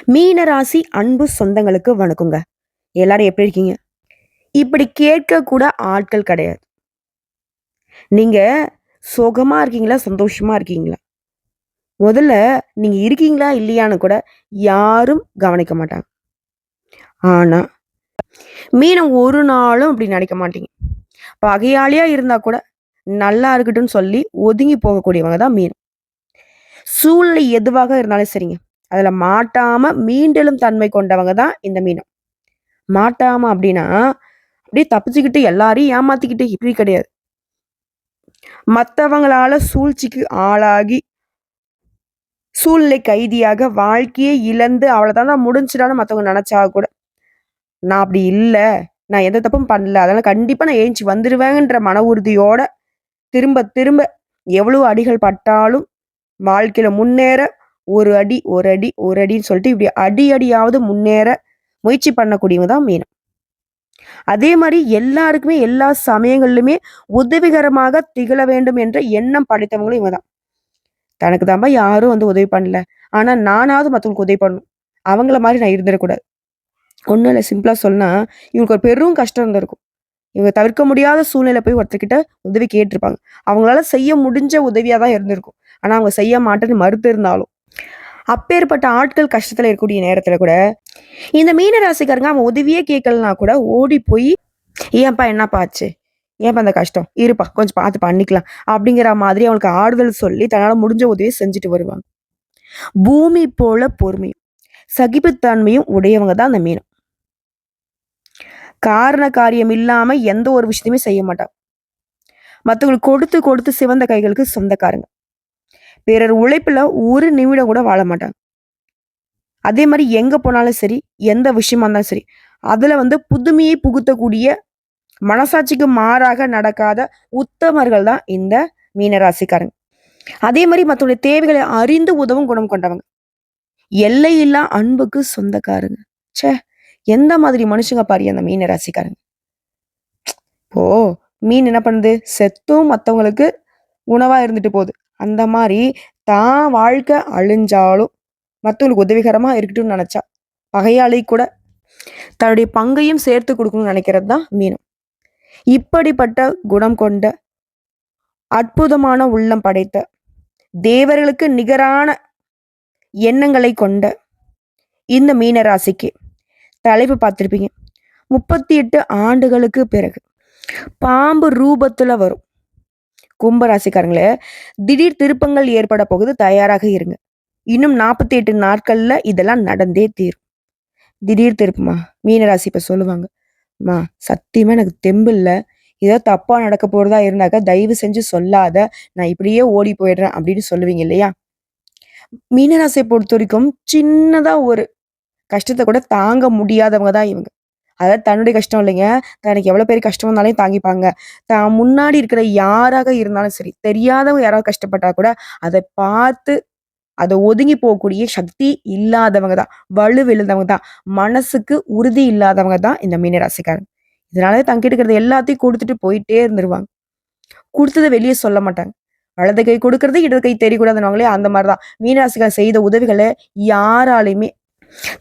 மீன ராசி அன்பு சொந்தங்களுக்கு வணக்கங்க. எல்லாரும் எப்படி இருக்கீங்க? இப்படி கேட்க கூட ஆட்கள் கிடையாது. நீங்க சுகமா இருக்கீங்களா? சந்தோஷமா இருக்கீங்களா? முதல்ல நீங்க இருக்கீங்களா? இல்லையான்னு கூட யாரும் கவனிக்க மாட்டாங்க. ஆனா, மீனம் ஒரு நாளும் அப்படி நினைக்க மாட்டீங்க. பகையாளியா இருந்தா கூட நல்லா இருக்கட்டும்னு சொல்லி ஒதுங்கி போகக்கூடியவங்க தான் மீனம். சூழ்நிலை எதுவாக இருந்தாலும் சரிங்க. அதுல மாட்டாம மீண்டெழும் தன்மை கொண்டவங்க தான் இந்த மீனம். மாட்டாம அப்படின்னா, அப்படியே தப்பிச்சுக்கிட்டு எல்லாரையும் ஏமாத்திக்கிட்டு இப்படி கிடையாது. மத்தவங்களால சூழ்ச்சிக்கு ஆளாகி, சூழ்நிலை கைதியாக வாழ்க்கையே இழந்து அவ்வளோதான்டா முடிஞ்சுடான்னு மத்தவங்க நெனச்சா கூட, நான் அப்படி இல்ல. நான் எந்த தப்பும் பண்ணல. அதனால கண்டிப்பா நான் எந்திச்சு வந்துருவேங்கன்ற மன உறுதியோட திரும்ப திரும்ப எவ்வளோ அடிகள் பட்டாலும் வாழ்க்கையில முன்னேற ஒரு அடி, ஒரு அடி, ஒரு அடின்னு சொல்லிட்டு இப்படி அடி அடியாவது முன்னேற முயற்சி பண்ணக்கூடியவங்க தான் மீனம். அதே மாரி எல்லாருக்குமே எல்லா சமயங்கள்லுமே உதவிகரமாக திகழ வேண்டும் என்ற எண்ணம் படைத்தவங்களும் இவங்க தான். தனக்கு தான்பா யாரும் வந்து உதவி பண்ணல. ஆனா நானாவது மத்தவங்களுக்கு உதவி பண்ணணும். அவங்கள மாரி நான் இருந்துறக்கூடாது. ஒண்ணும் இல்ல சிம்பிளா சொன்னா, இவங்களுக்கு ஒரு பெரும் கஷ்டம் இருந்திருக்கும். இவங்க தவிர்க்க முடியாத சூழ்நிலையில போய் ஒருத்தர்கிட்ட உதவி கேட்டிருப்பாங்க. அவங்களால செய்ய முடிஞ்ச உதவியா தான் இருந்திருக்கும். ஆனா அவங்க செய்ய மாட்டேன்னு மறுத்து இருந்தாலும். அப்பேற்பட்ட ஆட்கள் கஷ்டத்துல இருக்கக்கூடிய நேரத்துல கூட, இந்த மீன ராசிக்காரங்க அவன் உதவியே கேட்கலனா கூட ஓடி போய், "ஏன்பா என்னப்பா ஆச்சு? ஏன்பா இந்த கஷ்டம்? இருப்பா கொஞ்சம் பார்த்து பண்ணிக்கலாம்." அப்படிங்கிற மாதிரி அவனுக்கு ஆறுதல் சொல்லி தன்னால முடிஞ்ச உதவிய செஞ்சுட்டு வருவாங்க. பூமி போல பொறுமையும், சகிப்புத்தன்மையும் உடையவங்க தான் அந்த மீனம். காரண காரியம் இல்லாம எந்த ஒரு விஷயத்தையுமே செய்ய மாட்டாங்க. மத்தவங்களுக்கு கொடுத்து கொடுத்து சிவந்த கைகளுக்கு சொந்தக்காரங்க. பிறர் உழைப்புல ஒரு நிமிடம் கூட வாழ மாட்டாங்க. அதே மாரி எங்க போனாலும் சரி, எந்த விஷயமா இருந்தாலும் சரி, அதுல வந்து புதுமையை புகுத்தக்கூடிய மனசாட்சிக்கு மாறாக நடக்காத உத்தமர்கள் தான் இந்த மீனராசிக்காரங்க. அதே மாரி மத்தவங்களுடைய தேவைகளை அறிந்து உதவும் குணம் கொண்டவங்க. எல்லையில்லா அன்புக்கு சொந்தக்காரங்க. ச்சே! எந்த மாதிரி மனுஷங்க பாரு அந்த மீன ராசிக்காரங்க. இப்போ மீன் என்ன பண்ணுது? செத்தும் மத்தவங்களுக்கு உணவா இருந்துட்டு போகுது. அந்த மாரி தான் வாழ்க்கை அழிஞ்சாலும் மத்தவங்களுக்கு உதவிகரமா இருக்கட்டும்னு நெனச்சா, பகையாளி கூட தன்னுடைய பங்கையும் சேர்த்து குடுக்கணும்னு நெனைக்கிறது தான் மீனம். இப்படிப்பட்ட குணம் கொண்ட அற்புதமான உள்ளம் படைத்த தேவர்களுக்கு நிகரான எண்ணங்களை கொண்ட இந்த மீன ராசிக்கு தலைப்பு பார்த்திருப்பீங்க. 38 ஆண்டுகளுக்கு பிறகு பாம்பு ரூபத்துல வரும். கும்ப ராசிக்காரங்களே, திடீர் திருப்பங்கள் ஏற்பட போகுது. தயாராக இருங்க. இன்னும் 48 நாட்கள்ல இதெல்லாம் நடந்தே தீரும். திடீர் திருப்பமா? மீன ராசி இப்ப சொல்லுவாங்க. அம்மா சத்தியமா எனக்கு தெம்பு இல்ல. ஏதோ தப்பா நடக்க போறதா இருந்தாக்கா தயவு செஞ்சு சொல்லாத. நான் இப்படியே ஓடி போயிடுறேன் அப்படின்னு சொல்லுவீங்க இல்லையா? மீனராசியை பொறுத்தவரைக்கும் சின்னதா ஒரு கஷ்டத்த கூட தாங்க முடியாதவங்க தான் இவங்க. அதாவது தன்னுடைய கஷ்டம் இல்லைங்க. தனக்கு எவ்வளோ பெரிய கஷ்டம் வந்தாலும் தாங்கிப்பாங்க. தான் முன்னாடி இருக்கிற யாராக இருந்தாலும் சரி, தெரியாதவங்க யாராவது கஷ்டப்பட்டா கூட அத பார்த்து அத ஒதுங்கி போகக்கூடிய சக்தி இல்லாதவங்க தான். வலுவிழந்தவங்க தான். மனசுக்கு உறுதி இல்லாதவங்க தான் இந்த மீனராசிக்காரங்க. இதனால தங்கிட்டு இருக்கிறது எல்லாத்தையும் குடுத்துட்டு போயிட்டே இருந்துருவாங்க. குடுத்தத வெளிய சொல்ல மாட்டாங்க. வலது கை குடுக்குறது, இடது கை தெரியக்கூடாதுன்னுவாங்களே அந்த மாரி தான். மீனராசிக்காரர் செய்த உதவிகள யாராலயுமே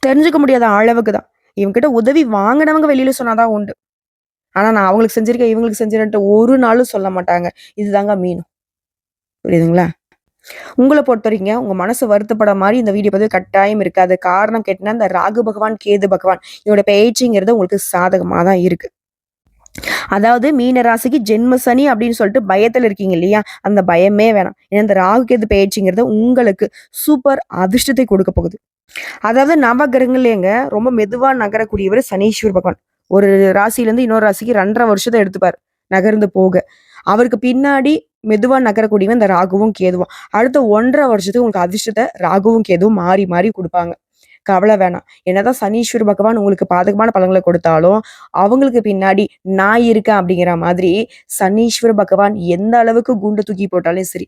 தெரிஞ்சுக்க முடியாத அளவுக்கு தான். இவங்ககிட்ட உதவி வாங்குனவங்க வெளியில சொன்னா தான் உண்டு. ஆனா நான் அவங்களுக்கு செஞ்சிருக்கேன், இவங்களுக்கு செஞ்சிருக்கேன்ட்டு ஒரு நாளும் சொல்ல மாட்டாங்க. இதுதாங்க மீனம். புரியுதுங்களா? உங்கள பொறுத்தவரைக்குங்க, உங்க மனசு வருத்தப்பட மாரி இந்த வீடியோ பதிவு கட்டாயம் இருக்காது. காரணம் கேட்டீங்கன்னா, இந்த ராகு பகவான், கேது பகவான் இதோட பெயர்ச்சிங்கிறது உங்களுக்கு சாதகமா தான் இருக்கு. அதாவது மீன ராசிக்கு ஜென்ம சனி அப்படின்னு சொல்லிட்டு பயத்துல இருக்கீங்க இல்லையா? அந்த பயமே வேணாம். ஏன்னா இந்த ராகு கேது பெயர்ச்சிங்கிறது உங்களுக்கு சூப்பர் அதிர்ஷ்டத்தை கொடுக்க போகுது. அதாவது நவகிரகங்கள்லயேங்க ரொம்ப மெதுவா நகரக்கூடியவர் சனீஸ்வர பகவான். ஒரு ராசியிலேருந்து இன்னொரு ராசிக்கு 2½ வருஷத்த எடுத்துப்பாரு நகர்ந்து போக. அவருக்கு பின்னாடி மெதுவா நகரக்கூடியவன் இந்த ராகுவும் கேதுவும். அடுத்த 1½ வருஷத்துக்கு உங்களுக்கு அதிர்ஷ்டத்த ராகுவும் கேதுவும் மாறி மாறி குடுப்பாங்க. கவலை வேணாம். என்னதான் சனீஸ்வர பகவான் உங்களுக்கு பாதகமான பலன்கள கொடுத்தாலும், அவங்களுக்கு பின்னாடி நான் இருக்கேன் அப்படிங்கிற மாதிரி சனீஸ்வர பகவான் எந்த அளவுக்கு குண்டு தூக்கி போட்டாலும் சரி,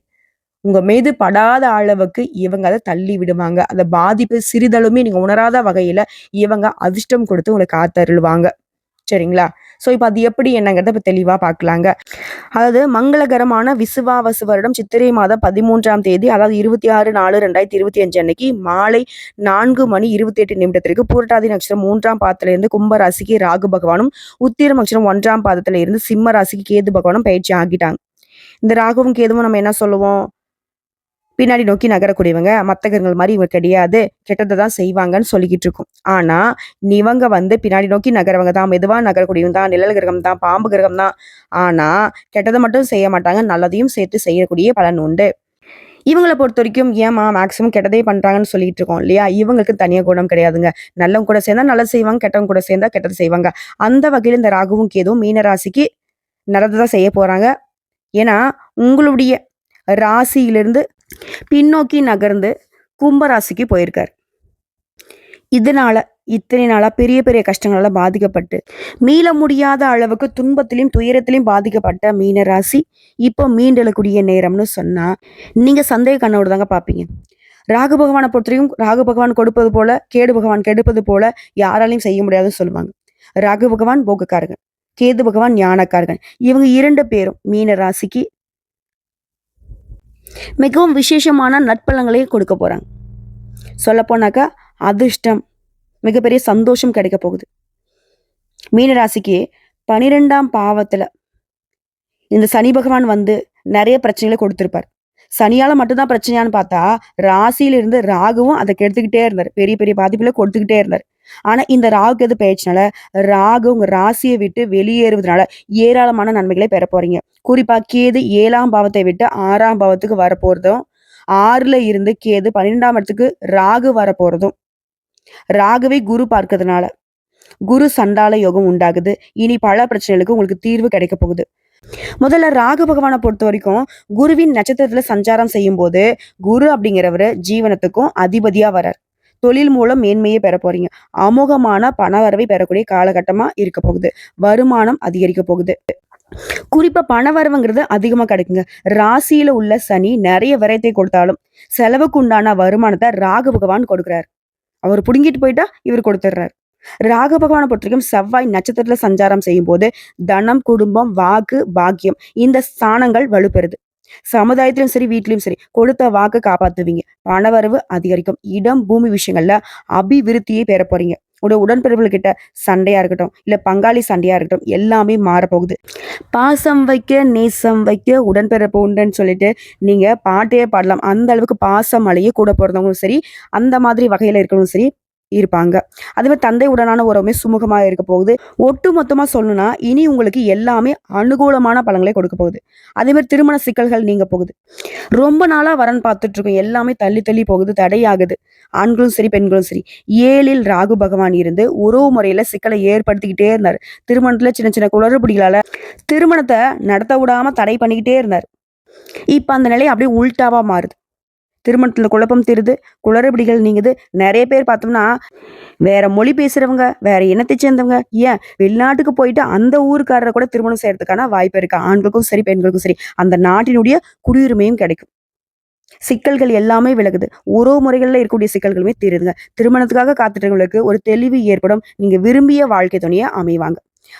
உங்க மீது படாத அளவுக்கு இவங்க அத தள்ளி விடுவாங்க. அந்த பாதிப்பு சிறிதளவுமே நீங்க உணராத வகையில இவங்க அதிர்ஷ்டம் கொடுத்து உங்கள காத்தருளுவாங்க. சரிங்களா? ஸோ இப்போ அது எப்படி என்னங்கிறத இப்போ தெளிவாக பார்க்கலாங்க. அதாவது மங்களகரமான விசுவாவசு வருடம் சித்திரை மாதம் 13ஆம் தேதி, அதாவது 26/4/2025 அன்னைக்கு மாலை 4:28 பூரட்டாதி நட்சத்திரம் 3ஆம் பாதத்திலிருந்து கும்ப ராசிக்கு ராகு பகவானும், உத்திரம் நட்சத்திரம் 1ஆம் பாதத்துல இருந்து சிம்ம ராசிக்கு கேது பகவானும் பயிற்சி ஆகிட்டாங்க. இந்த ராகுவும் கேதுவும் நம்ம என்ன சொல்லுவோம்? பின்னாடி நோக்கி நகரக்கூடியவங்க, மத்த கிரகங்கள் மாதிரி இவங்க கிடையாது, கெட்டதை தான் செய்வாங்கன்னு சொல்லிக்கிட்டு இருக்கோம். ஆனா இவங்க பின்னாடி நோக்கி நகரவங்க தான், மெதுவா நகரக்கூடியவங்க தான், நிழல் கிரகம் தான், பாம்பு கிரகம் தான். ஆனா கெட்டதை மட்டும் செய்ய மாட்டாங்க, நல்லதையும் சேர்த்து செய்யக்கூடிய பலன் உண்டு. இவங்களை பொறுத்த வரைக்கும் ஏமா மேக்சிமம் கெட்டதே பண்றாங்கன்னு சொல்லிட்டு இருக்கோம் இல்லையா? இவங்களுக்கு தனியா குணம் கிடையாதுங்க. நல்லவங்க கூட சேர்ந்தா நல்லது செய்வாங்க, கெட்டவங்க கூட சேர்ந்தா கெட்டது செய்வாங்க. அந்த வகையில் இந்த ராகுவும் கேதுவும் மீன ராசிக்கு நல்லதை தான் செய்ய போறாங்க. ஏன்னா உங்களுடைய ராசியிலிருந்து பின்னோக்கி நகர்ந்து கும்பராசிக்கு போயிருக்காரு. இதனால இத்தனை நாளா பெரிய பெரிய கஷ்டங்களால பாதிக்கப்பட்டு மீள முடியாத அளவுக்கு துன்பத்திலையும் துயரத்திலையும் பாதிக்கப்பட்ட மீன ராசி இப்போ மீண்டெழக்கூடிய நேரம்னு சொன்னா நீங்க சந்தேக கண்ணோடு தாங்க பார்ப்பீங்க. ராகு பகவானை பொறுத்தவரைக்கும் ராகு பகவான் கொடுப்பது போல கேடு பகவான் கெடுப்பது போல யாராலையும் செய்ய முடியாதுன்னு சொல்லுவாங்க. ராகு பகவான் போகக்காரகன், கேது பகவான் ஞானக்காரகன். இவங்க 2 பேரும் மீன ராசிக்கு மிகவும் விசேஷமான நட்பலங்களையும் கொடுக்க போறாங்க. சொல்லப்போனாக்கா அதிர்ஷ்டம், மிகப்பெரிய சந்தோஷம் கிடைக்க போகுது. மீனராசிக்கு 12ஆம் பாவத்துல இந்த சனி பகவான் நிறைய பிரச்சனைகளை கொடுத்திருப்பார். சனியால மட்டும்தான் பிரச்சனையான்னு பார்த்தா ராசியில இருந்து ராகுவும் அதை கெடுத்துக்கிட்டே இருந்தார், பெரிய பெரிய பாதிப்புல கொடுத்துக்கிட்டே இருந்தார். ஆனா இந்த ராகுக்கு எது பயிற்சினால ராகு உங்க ராசியை விட்டு வெளியேறுவதனால ஏராளமான நன்மைகளை பெற போறீங்க. குறிப்பா கேது 7ஆம் பாவத்தை விட்டு 6ஆம் பாவத்துக்கு வரப்போறதும், 6ல இருந்து கேது 12ஆம் இடத்துக்கு ராகு வரப்போறதும், ராகுவை குரு பார்க்கறதுனால குரு சண்டால யோகம் உண்டாகுது. இனி பல பிரச்சனைகளுக்கு உங்களுக்கு தீர்வு கிடைக்க போகுது. முதல்ல ராகு பகவானை பொறுத்த வரைக்கும் குருவின் நட்சத்திரத்துல சஞ்சாரம் செய்யும் போது குரு அப்படிங்கிறவரு ஜீவனத்துக்கும் அதிபதியா வரார். தொழில் மூலம் மேன்மையை பெற போறீங்க. அமோகமான பணவரவை பெறக்கூடிய காலகட்டமா இருக்க போகுது. வருமானம் அதிகரிக்க போகுது. குறிப்பா பணவரவுங்கிறது அதிகமா கிடைக்குங்க. ராசியில உள்ள சனி நிறைய விரயத்தை கொடுத்தாலும் செலவுக்கு உண்டான வருமானத்தை ராகு பகவான் கொடுக்கிறார். அவர் புடுங்கிட்டு போயிட்டா இவர் கொடுத்துடுறாரு. ராகு பகவானை பொறுத்த வரைக்கும் செவ்வாய் நட்சத்திரத்துல சஞ்சாரம் செய்யும் போது தனம், குடும்பம், வாக்கு, பாக்கியம் இந்த ஸ்தானங்கள் வலுப்பெறுது. சமுதாயத்திலும் சரி வீட்லயும் சரி கொடுத்த வாக்கு காப்பாத்துவீங்க. பணவரவு அதிகரிக்கும். இடம் பூமி விஷயங்கள்ல அபிவிருத்தியை பெற போறீங்க. உடன்பிறப்புகள் கிட்ட சண்டையா இருக்கட்டும், இல்ல பங்காளி சண்டையா இருக்கட்டும், எல்லாமே மாறப்போகுது. பாசம் வைக்க நேசம் வைக்க உடன்பிறப்பு உண்டுன்னு சொல்லிட்டு நீங்க பாட்டையே பாடலாம். அந்த அளவுக்கு பாசம் மழையே கூட பிறந்தவங்களும் சரி, அந்த மாதிரி வகையில இருக்கணும் சரி இருப்பாங்க. அதே மாதிரி தந்தை உடனான உறவுமே சுமூகமா இருக்க போகுது. ஒட்டு மொத்தமா சொல்லணும்னா இனி உங்களுக்கு எல்லாமே அனுகூலமான பலன்களை கொடுக்க போகுது. அதே மாதிரி திருமண சிக்கல்கள் நீங்க போகுது. ரொம்ப நாளா வரன் பார்த்துட்டு இருக்கோம், எல்லாமே தள்ளி தள்ளி போகுது, தடையாகுது. ஆண்களும் சரி பெண்களும் சரி. 7ல் ராகு பகவான் இருந்து உறவு முறையில சிக்கலை ஏற்படுத்திக்கிட்டே இருந்தார். திருமணத்துல சின்ன சின்ன குளறுபடிகளால திருமணத்தை நடத்த விடாம தடை பண்ணிக்கிட்டே இருந்தார். இப்ப அந்த நிலை அப்படியே உள்டாவா மாறுது. திருமணத்துல குழப்பம் தீருது, குளறுபடிகள் நீங்குது. நிறைய பேர் பார்த்தோம்னா வேற மொழி பேசுறவங்க, வேற இனத்தை சேர்ந்தவங்க, ஏன் வெளிநாட்டுக்கு போயிட்டு அந்த ஊருக்காரரை கூட திருமணம் செய்யறதுக்கான வாய்ப்பு இருக்கு. ஆண்களுக்கும் சரி பெண்களுக்கும் சரி அந்த நாட்டினுடைய குடியுரிமையும் கிடைக்கும். சிக்கல்கள் எல்லாமே விலகுது. உறவு முறைகள்ல இருக்கக்கூடிய சிக்கல்களுமே தீருதுங்க. திருமணத்துக்காக காத்துட்டவங்களுக்கு ஒரு தெளிவு ஏற்படும். நீங்க விரும்பிய வாழ்க்கை துணையை அமைவாங்க.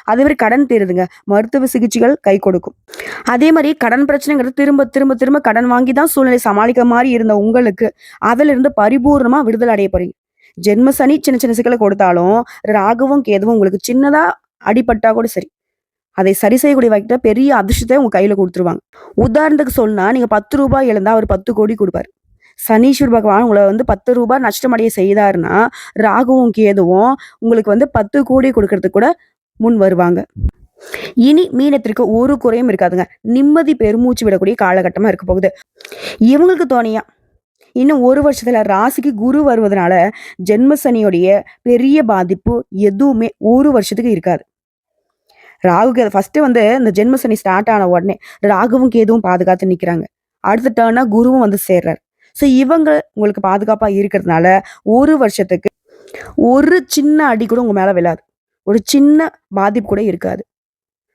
அதே மாதிரி கடன் தீருதுங்க. மருத்துவ சிகிச்சைகள் கை கொடுக்கும். அதே மாதிரி கடன் பிரச்சனைங்கிறது திரும்ப திரும்ப திரும்ப கடன் வாங்கி தான் சூழ்நிலை சமாளிக்க மாதிரி இருந்த உங்களுக்கு அதுல இருந்து பரிபூர்ணமா விடுதலை அடைய போறீங்க. ஜென்ம சனி சின்ன சின்ன சிக்கலை கொடுத்தாலும் ராகுவும் கேதுவும் உங்களுக்கு சின்னதா அடிபட்டா கூட சரி, அதை சரி செய்யக்கூடிய வைக்கிட்ட பெரிய அதிர்ஷ்டத்தை உங்க கையில கொடுத்துருவாங்க. உதாரணத்துக்கு சொன்னா நீங்க 10 ரூபாய் எழுந்தா அவர் 10 கோடி கொடுப்பாரு. சனீஸ்வர் பகவான் உங்களை 10 ரூபாய் நஷ்டமடைய செய்தாருன்னா ராகுவும் கேதுவும் உங்களுக்கு 10 கோடி கொடுக்கறதுக்கு கூட முன் வருவாங்க. இனி மீனத்திற்கு ஒரு குறையும் இருக்காதுங்க. நிம்மதி பெருமூச்சு விடக்கூடிய காலகட்டமா இருக்க போகுது. இவங்களுக்கு தோணியா இன்னும் 1 வருஷத்துல ராசிக்கு குரு வருவதனால ஜென்ம சனியோடைய பெரிய பாதிப்பு எதுவுமே 1 வருஷத்துக்கு இருக்காது. ராகுக்கு ஃபர்ஸ்ட் இந்த ஜென்ம சனி ஸ்டார்ட் ஆன உடனே ராகுவும் கேதுவும் பாதுகாத்து நிக்கிறாங்க. அடுத்த டர்னா குருவும் சேர்றாரு. ஸோ இவங்க உங்களுக்கு பாதுகாப்பா இருக்கிறதுனால 1 வருஷத்துக்கு ஒரு சின்ன அடி கூட உங்க மேல விழாது, ஒரு சின்ன பாதிப்பு கூட இருக்காது.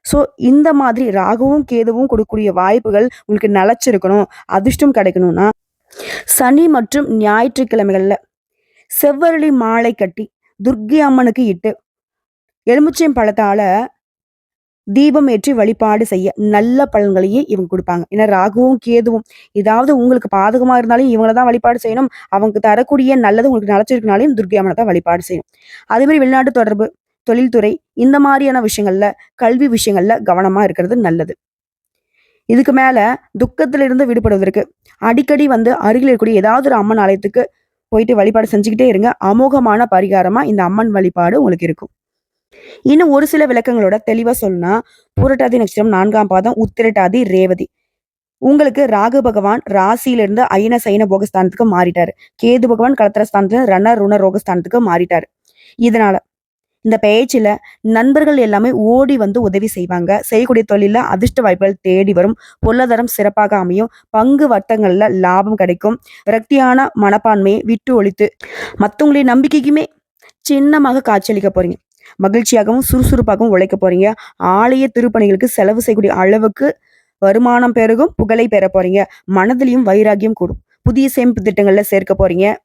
ஸோ இந்த மாதிரி ராகுவும் கேதுவும் கொடுக்கக்கூடிய வாய்ப்புகள் உங்களுக்கு நிலைச்சிருக்கணும், அதிர்ஷ்டம் கிடைக்கணும்னா சனி மற்றும் ஞாயிற்றுக்கிழமைகள்ல செவ்வரளி மாலை கட்டி துர்க்கை அம்மனுக்கு இட்டு எலுமிச்சை பழத்தால தீபம் ஏற்றி வழிபாடு செய்ய நல்ல பலன்களையே இவங்க கொடுப்பாங்க. ஏன்னா ராகுவும் கேதுவும் ஏதாவது உங்களுக்கு பாதகமா இருந்தாலும் இவங்கள தான் வழிபாடு செய்யணும். அவங்க தரக்கூடிய நல்லது உங்களுக்கு நினைச்சிருக்கனாலையும் துர்க்கை அம்மனை தான் வழிபாடு செய்யணும். அதே மாதிரி வெளிநாட்டு தொடர்பு, தொழில்துறை இந்த மாதிரியான விஷயங்கள்ல, கல்வி விஷயங்கள்ல கவனமா இருக்கிறது நல்லது. இதுக்கு மேல துக்கத்திலிருந்து விடுபடுவதற்கு அடிக்கடி அருகில் இருக்கக்கூடிய ஏதாவது ஒரு அம்மன் ஆலயத்துக்கு போயிட்டு வழிபாடு செஞ்சுக்கிட்டே இருங்க. அமோகமான பரிகாரமா இந்த அம்மன் வழிபாடு உங்களுக்கு இருக்கும். இன்னும் ஒரு சில விளக்கங்களோட தெளிவா சொல்லணும்னா, பூரட்டாதி நட்சத்திரம் 4ஆம் பாதம், உத்திரட்டாதி, ரேவதி. உங்களுக்கு ராகு பகவான் ராசியிலிருந்து அயன சயன போகஸ்தானத்துக்கு மாறிட்டாரு. கேது பகவான் கலத்திரஸ்தானத்துல ரண ருண ரோகஸ்தானத்துக்கு மாறிட்டாரு. இதனால இந்த பெயர்ச்சியில நண்பர்கள் எல்லாமே ஓடி உதவி செய்வாங்க. செய்யக்கூடிய தொழில அதிர்ஷ்ட வாய்ப்புகள் தேடி வரும். பொருளாதாரம் சிறப்பாக அமையும். பங்கு வர்த்தகங்கள்ல லாபம் கிடைக்கும். விரக்தியான மனப்பான்மையை விட்டு ஒழித்து மற்றவங்களுடைய நம்பிக்கைக்குமே சின்னமாக காட்சியளிக்க போறீங்க. மகிழ்ச்சியாகவும் சுறுசுறுப்பாகவும் உழைக்க போறீங்க. ஆலய திருப்பணிகளுக்கு செலவு செய்யக்கூடிய அளவுக்கு வருமானம் பெருகும். புகழை பெற போறீங்க. மனதிலையும் வைராகியம் கூடும். புதிய சேமிப்பு திட்டங்கள்ல சேர்க்க போறீங்க.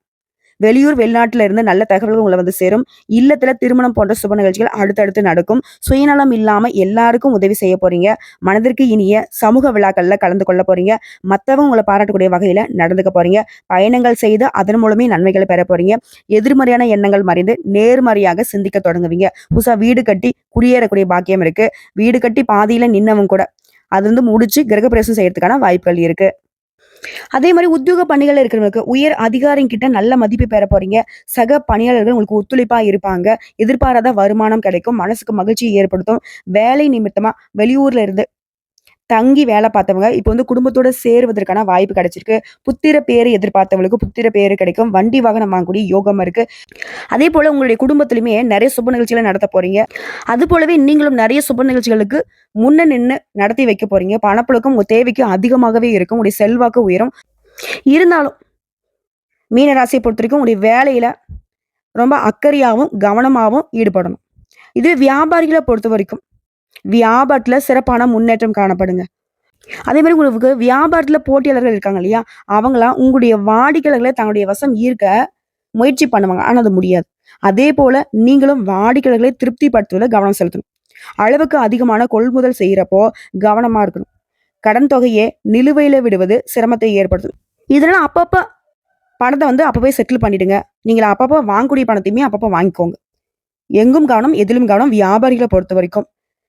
வெளியூர் வெளிநாட்டுல இருந்து நல்ல தகவல்கள் உங்களை சேரும். இல்லத்துல திருமணம் போன்ற சுப நிகழ்ச்சிகள் அடுத்தடுத்து நடக்கும். சுயநலம் இல்லாம எல்லாருக்கும் உதவி செய்ய போறீங்க. மனதிற்கு இனிய சமூக விழாக்கள்ல கலந்து கொள்ள போறீங்க. மத்தவங்க உங்களை பாராட்டக்கூடிய வகையில நடந்துக்க போறீங்க. பயணங்கள் செய்து அதன் மூலமே நன்மைகளை பெற போறீங்க. எதிர்மறையான எண்ணங்கள் மறைந்து நேர்மறையாக சிந்திக்க தொடங்குவீங்க. புதுசா வீடு கட்டி குடியேறக்கூடிய பாக்கியம் இருக்கு. வீடு கட்டி பாதியில நின்னவங்க கூட அது முடிச்சு கிரகப்பிரவேசம் செய்யறதுக்கான வாய்ப்புகள் இருக்கு. அதே மாதிரி உத்தியோக பணிகள் இருக்கிறவங்களுக்கு உயர் அதிகாரிகிட்ட நல்ல மதிப்பு பெற போறீங்க. சக பணியாளர்கள் உங்களுக்கு ஒத்துழைப்பா இருப்பாங்க. எதிர்பாராத வருமானம் கிடைக்கும். மனசுக்கு மகிழ்ச்சியை ஏற்படுத்தும். வேலை நிமித்தமா வெளியூர்ல இருந்து தங்கி வேலை பார்த்தவங்க இப்போ குடும்பத்தோட சேருவதற்கான வாய்ப்பு கிடைச்சிருக்கு. புத்திர பேரு எதிர்பார்த்தவங்களுக்கு புத்திர பேரு கிடைக்கும். வண்டி வாகனம் வாங்கக்கூடிய யோகம் இருக்கு. அதே போல உங்களுடைய குடும்பத்திலுமே நிறைய சுப நிகழ்ச்சிகளை நடத்த போறீங்க. அது போலவே நீங்களும் நிறைய சுப நிகழ்ச்சிகளுக்கு முன்ன நின்று நடத்தி வைக்க போறீங்க. பணப்புழக்கம் உங்க தேவைக்கு அதிகமாகவே இருக்கும். உங்களுடைய செல்வாக்கு உயரும். இருந்தாலும் மீனராசியை பொறுத்த வரைக்கும் உங்களுடைய வேலையில ரொம்ப அக்கறையாகவும் கவனமாகவும் ஈடுபடணும். இது வியாபாரிகளை பொறுத்த வரைக்கும் வியாபாரத்துல சிறப்பான முன்னேற்றம் காணப்படுங்க. அதே மாதிரி உங்களுக்கு வியாபாரத்துல போட்டியாளர்கள் இருக்காங்க இல்லையா, அவங்களாம் உங்களுடைய வாடிக்கையாளர்களை தங்களுடைய வசம் ஈர்க்க முயற்சி பண்ணுவாங்க. ஆனா அது முடியாது. அதே போல நீங்களும் வாடிக்கையாளர்களை திருப்திப்படுத்துவதில் கவனம் செலுத்தணும். அளவுக்கு அதிகமான கொள்முதல் செய்யறப்போ கவனமா இருக்கணும். கடன் தொகையை நிலுவையில விடுவது சிரமத்தை ஏற்படுத்தும். இதனால அப்பப்ப பணத்தை அப்பவே செட்டில் பண்ணிடுங்க. நீங்க அப்பப்போ வாங்கக்கூடிய பணத்தையுமே அப்பப்போ வாங்கிக்கோங்க. எங்கும் கவனம், எதிலும் கவனம். வியாபாரிகளை பொறுத்த வரைக்கும்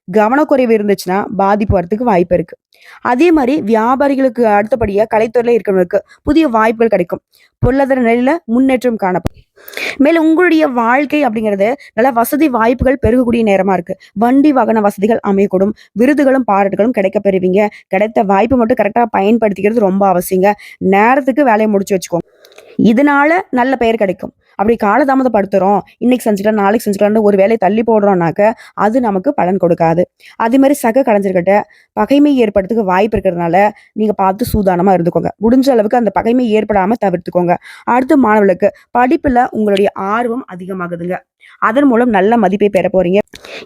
கவனக்குறைவு இருந்துச்சுன்னா பாதிப்பு வரதுக்கு வாய்ப்பு இருக்கு. அதே மாதிரி வியாபாரிகளுக்கு அடுத்தபடியா கலைத்துறையில இருக்கிறவங்களுக்கு புதிய வாய்ப்புகள் கிடைக்கும். பொருளாதார நிலையில முன்னேற்றம் காணப்படும். மேலும் உங்களுடைய வாழ்க்கை அப்படிங்கிறது நல்ல வசதி வாய்ப்புகள் பெருகக்கூடிய நேரமா இருக்கு. வண்டி வாகன வசதிகள் அமையக்கூடும். விருதுகளும் பாராட்டுகளும் கிடைக்க பெறுவீங்க. கிடைத்த வாய்ப்பு மட்டும் கரெக்டா பயன்படுத்திக்கிறது ரொம்ப அவசியங்க. நேரத்துக்கு வேலையை முடிச்சு வச்சுக்கோங்க. இதனால நல்ல பெயர் கிடைக்கும். அப்படி காலதாமதப்படுத்துறோம், இன்னைக்கு செஞ்சுக்கலாம் நாளைக்கு செஞ்சுக்கலாம்னு ஒரு வேலையை தள்ளி போடுறோம்னாக்க அது நமக்கு பலன் கொடுக்காது. அதே மாதிரி சக கலைஞர்கிட்ட பகைமை ஏற்படுறதுக்கு வாய்ப்பு இருக்கிறதுனால நீங்க பார்த்து சூதானமா இருந்துக்கோங்க. முடிஞ்ச அளவுக்கு அந்த பகைமை ஏற்படாம தவிர்த்துக்கோங்க. அடுத்து மாணவர்களுக்கு படிப்புல உங்களுடைய ஆர்வம் அதிகமாகுதுங்க. அதன் மூலம் நல்ல மதிப்பை பெற போறீங்க.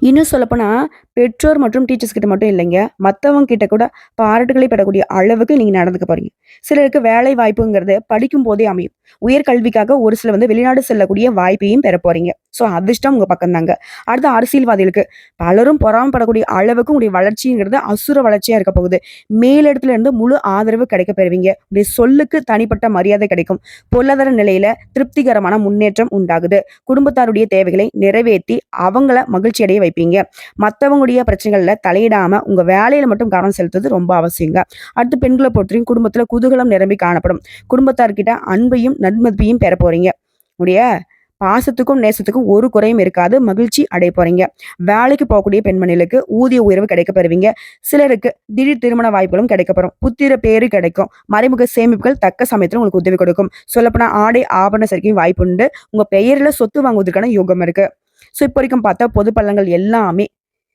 இன்னும் சொல்லப்போனா பெற்றோர் மற்றும் டீச்சர்ஸ் கிட்ட மட்டும் இல்லைங்க, மற்றவங்க கிட்ட கூட பாராட்டுகளை பெறக்கூடிய அளவுக்கு நீங்க நடந்துக்க போறீங்க. சிலருக்கு வேலை வாய்ப்புங்கிறது படிக்கும் போதே அமையும். உயர்கல்விக்காக ஒரு சில வெளிநாடு செல்லக்கூடிய வாய்ப்பையும் பெற போறீங்க. ஸோ அதிர்ஷ்டம் உங்க பக்கம் தாங்க. அடுத்த அரசியல்வாதிகளுக்கு பலரும் பொறாமப்படக்கூடிய அளவுக்கு உங்களுடைய வளர்ச்சிங்கிறது அசுர வளர்ச்சியா இருக்க போகுது. மேலிடத்துல இருந்து முழு ஆதரவு கிடைக்க பெறுவீங்க. உடைய சொல்லுக்கு தனிப்பட்ட மரியாதை கிடைக்கும். பொருளாதார நிலையில திருப்திகரமான முன்னேற்றம் உண்டாகுது. குடும்பத்தாருடைய தேவைகளை நிறைவேற்றி அவங்கள மகிழ்ச்சி அடைய வைப்பீங்க. மற்றவங்களுடைய பிரச்சனைகள்ல தலையிடாம உங்க வேலையில மட்டும் கவனம் செலுத்துறது ரொம்ப அவசியங்க. அடுத்து பெண்களை பொறுத்தவரைக்கும் குடும்பத்துல குதூகலம் நிரம்பி காணப்படும். குடும்பத்தார்கிட்ட அன்பையும் நன்மதிப்பையும் பெற போறீங்க. உடைய பாசத்துக்கும் நேசத்துக்கும் ஒரு குறையும் இருக்காது. மகிழ்ச்சி அடைய போறீங்க. வேலைக்கு போகக்கூடிய பெண்மணிகளுக்கு ஊதிய உயர்வு கிடைக்க பெறுவீங்க. சிலருக்கு திடீர் திருமண வாய்ப்புகளும் கிடைக்கப்பெறும். புத்திர பேரு கிடைக்கும். மறைமுக சேமிப்புகள் தக்க சமயத்துல உங்களுக்கு உதவி கொடுக்கும். சொல்லப்போனா ஆடை ஆபரண சேர்க்கையும் வாய்ப்பு உண்டு. உங்க பெயர்ல சொத்து வாங்குவதற்கான யோகம் இருக்கு. ஸோ இப்போ வரைக்கும் பார்த்தா பொது பலன்கள் எல்லாமே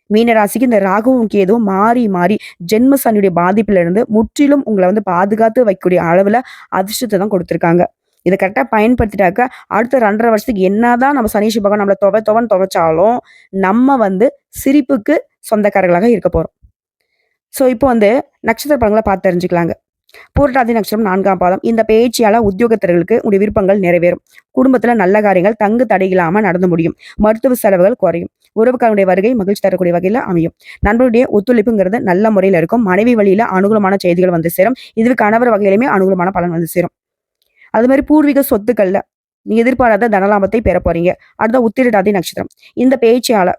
மீனராசிக்கு இந்த ராகுவும் கேதுவும் மாறி மாறி ஜென்ம சனியுடைய பாதிப்புல இருந்து முற்றிலும் உங்களை பாதுகாத்து வைக்கக்கூடிய அளவுல அதிர்ஷ்டத்தை தான் கொடுத்துருக்காங்க. இதை கரெக்டாக பயன்படுத்திட்டாக்க அடுத்த 2.5 வருஷத்துக்கு என்னதான் நம்ம சனீஸ்வர பகவான் நம்மளை துவைன்னு துவைச்சாலும் நம்ம சிரிப்புக்கு சொந்தக்காரர்களாக இருக்க போறோம். ஸோ இப்போ நட்சத்திர பலன்களை பார்த்து தெரிஞ்சுக்கலாங்க. பூரட்டாதி நட்சத்திரம் 4ஆம் பாதம். இந்த பேச்சியால உத்தியோகத்தர்களுக்கு உடைய விருப்பங்கள் நிறைவேறும். குடும்பத்துல நல்ல காரியங்கள் தங்கு தடையில்லாம நடந்து முடியும். மருத்துவ செலவுகள் குறையும். உறவுக்காரனுடைய வருகை மகிழ்ச்சி தரக்கூடிய வகையில் அமையும். நண்பருடைய ஒத்துழைப்புங்கிறது நல்ல முறையில் இருக்கும். மனைவி வழியில அனுகூலமான செய்திகள் வந்து சேரும். இதுவே கணவர் வகையிலுமே அனுகூலமான பலன் வந்து சேரும். அது மாதிரி பூர்வீக சொத்துக்கள்ல நீங்க எதிர்பாராத தனலாபத்தை பெற போறீங்க. அடுத்த உத்திரட்டாதி நட்சத்திரம். இந்த பேச்சால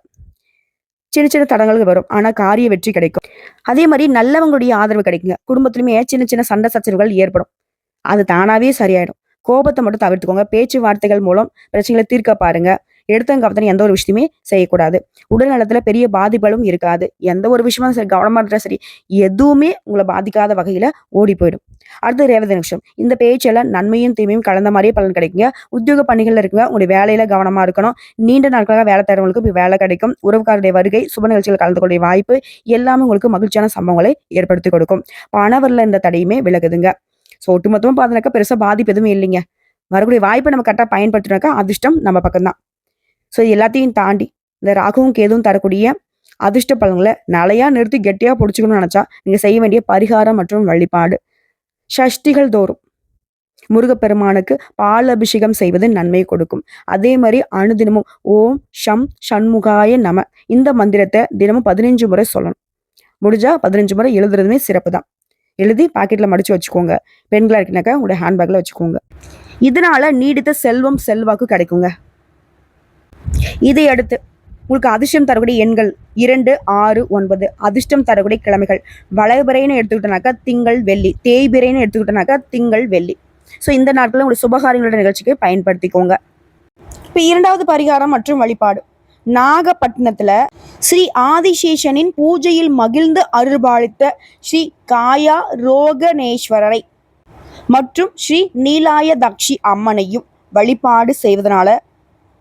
சின்ன சின்ன தடங்கல்கள் வரும். ஆனா காரிய வெற்றி கிடைக்கும். அதே மாதிரி நல்லவங்களுடைய ஆதரவு கிடைக்குங்க. குடும்பத்திலுமே சின்ன சின்ன சண்டை சச்சரவுகள் ஏற்படும். அது தானாவே சரியாயிடும். கோபத்தை மட்டும் தவிர்த்துக்கோங்க. பேச்சுவார்த்தைகள் மூலம் பிரச்சனைகளை தீர்க்க பாருங்க. எடுத்தங்கவத்தனை எந்த ஒரு விஷயத்தையுமே செய்யக்கூடாது. உடல் நலத்துல பெரிய பாதிப்புகளும் இருக்காது. எந்த ஒரு விஷயமும் சரி, கவனமா இருந்தா சரி, எதுவுமே உங்களை பாதிக்காத வகையில ஓடி போயிடும். அடுத்து ரேவதி நட்சத்திரம். இந்த பேச்செல்லாம் நன்மையும் தீமையும் கலந்த மாதிரியே பலன் கிடைக்குங்க. உத்தியோக பணிகள்ல இருக்குங்க. உங்களுடைய வேலையில கவனமா இருக்கணும். நீண்ட நாட்களாக வேலை தரவங்களுக்கு இப்ப வேலை கிடைக்கும். உறவுக்காரருடைய வருகை, சுப நிகழ்ச்சிகள் கலந்து கொள்ள வாய்ப்பு எல்லாமே உங்களுக்கு மகிழ்ச்சியான சம்பவங்களை ஏற்படுத்தி கொடுக்கும். பணவரில் இந்த தடையுமே விலகுதுங்க. ஸோ ஒட்டுமொத்தமா பார்த்தீங்கன்னாக்கா பெருசா பாதிப்பு எதுவுமே இல்லைங்க. வரக்கூடிய வாய்ப்பை நம்ம கரெக்டாக பயன்படுத்தினாக்கா அதிர்ஷ்டம் நம்ம பக்கம்தான். ஸோ எல்லாத்தையும் தாண்டி இந்த ராகுவும் கேதுவும் தரக்கூடிய அதிர்ஷ்ட பலன்களை நிலையா நிறுத்தி கெட்டியா பிடிச்சிக்கணும்னு நினைச்சா நீங்க செய்ய வேண்டிய பரிகாரம் மற்றும் வழிபாடு. சஷ்டிகள் தோறும் முருகப்பெருமானுக்கு பால் அபிஷேகம் செய்வது நன்மை கொடுக்கும். அதே மாதிரி அனுதினமும் ஓம் ஷம் ஷண்முகாய நம இந்த மந்திரத்தை தினமும் 15 முறை சொல்லணும். முடிஞ்சா 15 முறை எழுதுறதுமே சிறப்பு தான். எழுதி பாக்கெட்ல மடிச்சு வச்சுக்கோங்க. பெண்களா இருக்குனாக்கா உங்களுடைய ஹேண்ட்பேக்ல வச்சுக்கோங்க. இதனால நீடித்த செல்வம் செல்வாக்கு கிடைக்குங்க. இதை அடுத்து உங்களுக்கு அதிர்ஷ்டம் தரக்கூடிய எண்கள் 2, 6, 9. அதிர்ஷ்டம் தரக்கூடிய கிழமைகள் வளர்பிறைன்னு எடுத்துக்கிட்டோம்னாக்கா திங்கள் வெள்ளி, தேய்பிறைன்னு எடுத்துக்கிட்டோம்னாக்கா திங்கள் வெள்ளி. ஸோ இந்த நாட்களில் உங்களுடைய சுபகாரியங்களோட நிகழ்ச்சிக்கு பயன்படுத்திக்கோங்க. இப்போ 2வது பரிகாரம் மற்றும் வழிபாடு. நாகப்பட்டினத்துல ஸ்ரீ ஆதிசேஷனின் பூஜையில் மகிழ்ந்து அருள்பாலித்த ஸ்ரீ காயா ரோகணேஸ்வரரை மற்றும் ஸ்ரீ நீலாய தக்ஷி அம்மனையும் வழிபாடு செய்வதனால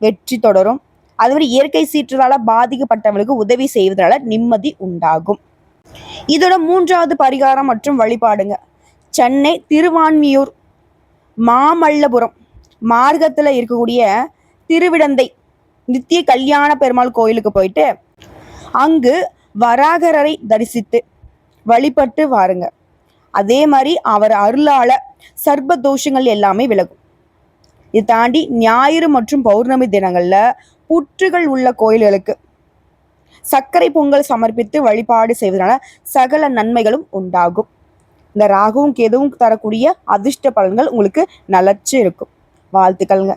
வெற்றி தொடரும். அதுவரை இயற்கை சீற்றத்தால பாதிக்கப்பட்டவர்களுக்கு உதவி செய்வதனால நிம்மதி உண்டாகும். இதோட 3வது பரிகாரம் மற்றும் வழிபாடுங்க. சென்னை திருவான்மியூர் மாமல்லபுரம் மார்க்கத்துல இருக்கக்கூடிய திருவிடந்தை நித்திய கல்யாண பெருமாள் கோயிலுக்கு போயிட்டு அங்கு வராகரரை தரிசித்து வழிபட்டு வாருங்க. அதே மாதிரி அவர் அருளால சர்ப்ப தோஷங்கள் எல்லாமே விலகும். இதை தாண்டி ஞாயிறு மற்றும் பௌர்ணமி தினங்கள்ல புற்றுகள் உள்ள கோயில்களுக்கு சர்க்கரை பொங்கல் சமர்ப்பித்து வழிபாடு செய்வதனால சகல நன்மைகளும் உண்டாகும். இந்த ராகுவும் கேதுவும் தரக்கூடிய அதிர்ஷ்ட பலன்கள் உங்களுக்கு நலச்சு இருக்கும். வாழ்த்துக்கள்ங்க.